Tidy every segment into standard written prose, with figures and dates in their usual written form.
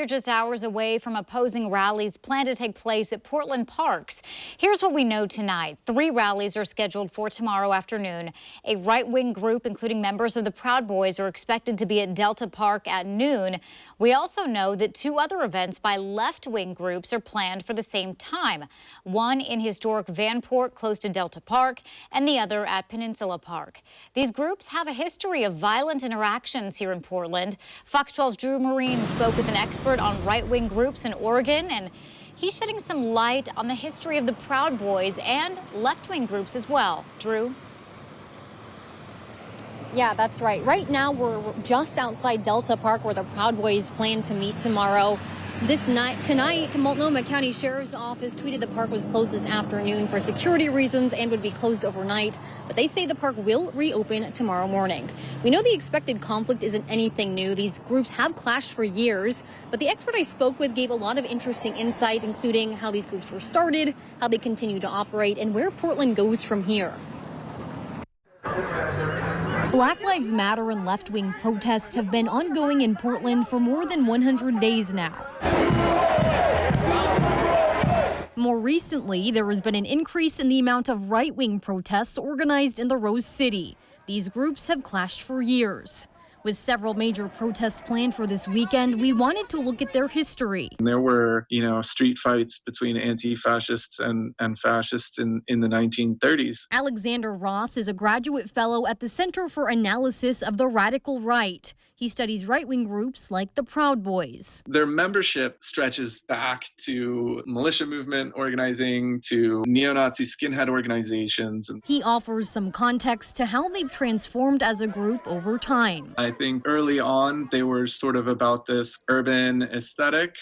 We're just hours away from opposing rallies planned to take place at Portland Parks. Here's what we know tonight. 3 rallies are scheduled for tomorrow afternoon. A right-wing group, including members of the Proud Boys, are expected to be at Delta Park at noon. We also know that 2 other events by left-wing groups are planned for the same time. One in historic Vanport, close to Delta Park, and the other at Peninsula Park. These groups have a history of violent interactions here in Portland. Fox 12's Drew Marine spoke with an expert on right-wing groups in Oregon, and he's shedding some light on the history of the Proud Boys and left-wing groups as well. Drew? Yeah, that's right. Right now, we're just outside Delta Park where the Proud Boys plan to meet tomorrow. Tonight, Multnomah County Sheriff's Office tweeted the park was closed this afternoon for security reasons and would be closed overnight, but they say the park will reopen tomorrow morning. We know the expected conflict isn't anything new. These groups have clashed for years, but the expert I spoke with gave a lot of interesting insight, including how these groups were started, how they continue to operate, and where Portland goes from here. Black Lives Matter and left-wing protests have been ongoing in Portland for more than 100 days now. More recently, there has been an increase in the amount of right-wing protests organized in the Rose City. These groups have clashed for years. With several major protests planned for this weekend, we wanted to look at their history. There were, street fights between anti-fascists and fascists in the 1930s. Alexander Ross is a graduate fellow at the Center for Analysis of the Radical Right. He studies right-wing groups like the Proud Boys. Their membership stretches back to militia movement organizing, to neo-Nazi skinhead organizations. He offers some context to how they've transformed as a group over time. I think early on, they were sort of about this urban aesthetic,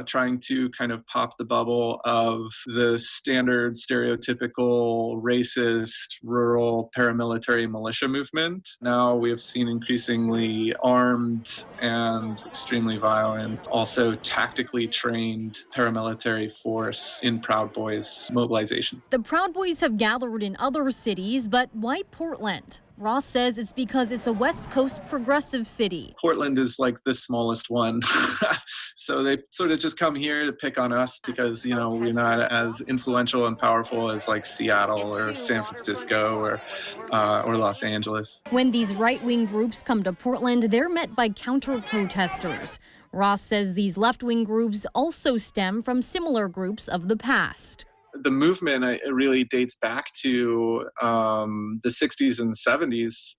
trying to kind of pop the bubble of the standard stereotypical racist rural paramilitary militia movement. Now we have seen increasingly armed and extremely violent, also tactically trained paramilitary force in Proud Boys mobilizations. The Proud Boys have gathered in other cities, but why Portland? Ross says it's because it's a West Coast progressive city. Portland is like the smallest one. So they sort of just come here to pick on us because, we're not as influential and powerful as like Seattle or San Francisco or Los Angeles. When these right-wing groups come to Portland, they're met by counter-protesters. Ross says these left-wing groups also stem from similar groups of the past. The movement it really dates back to the 60s and 70s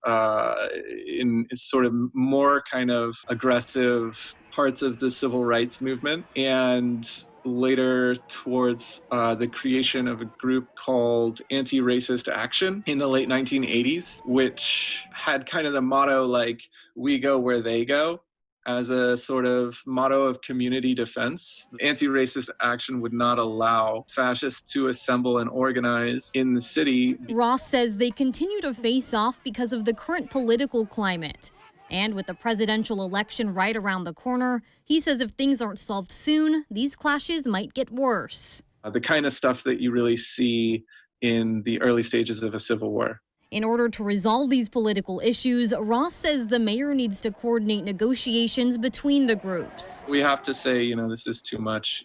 in sort of more kind of aggressive parts of the civil rights movement, and later towards the creation of a group called Anti-Racist Action in the late 1980s, which had kind of the motto like, we go where they go, as a sort of motto of community defense. Anti-racist action would not allow fascists to assemble and organize in the city. Ross says they continue to face off because of the current political climate. And with the presidential election right around the corner, he says if things aren't solved soon, these clashes might get worse. The kind of stuff that you really see in the early stages of a civil war. In order to resolve these political issues, Ross says the mayor needs to coordinate negotiations between the groups. We have to say, this is too much.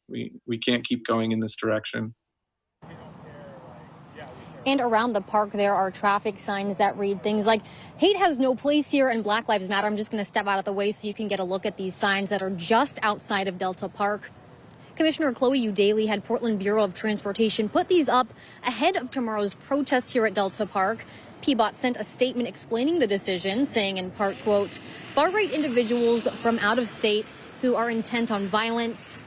We can't keep going in this direction. And around the park, there are traffic signs that read things like, hate has no place here and Black Lives Matter. I'm just going to step out of the way so you can get a look at these signs that are just outside of Delta Park. Commissioner Chloe Eudaly had Portland Bureau of Transportation put these up ahead of tomorrow's protest here at Delta Park. PBOT sent a statement explaining the decision, saying in part, quote, far-right individuals from out of state who are intent on violence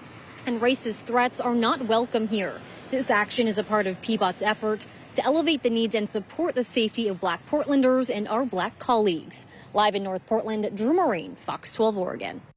and racist threats are not welcome here. This action is a part of PBOT's effort to elevate the needs and support the safety of Black Portlanders and our Black colleagues. Live in North Portland, Drew Marine, Fox 12 Oregon.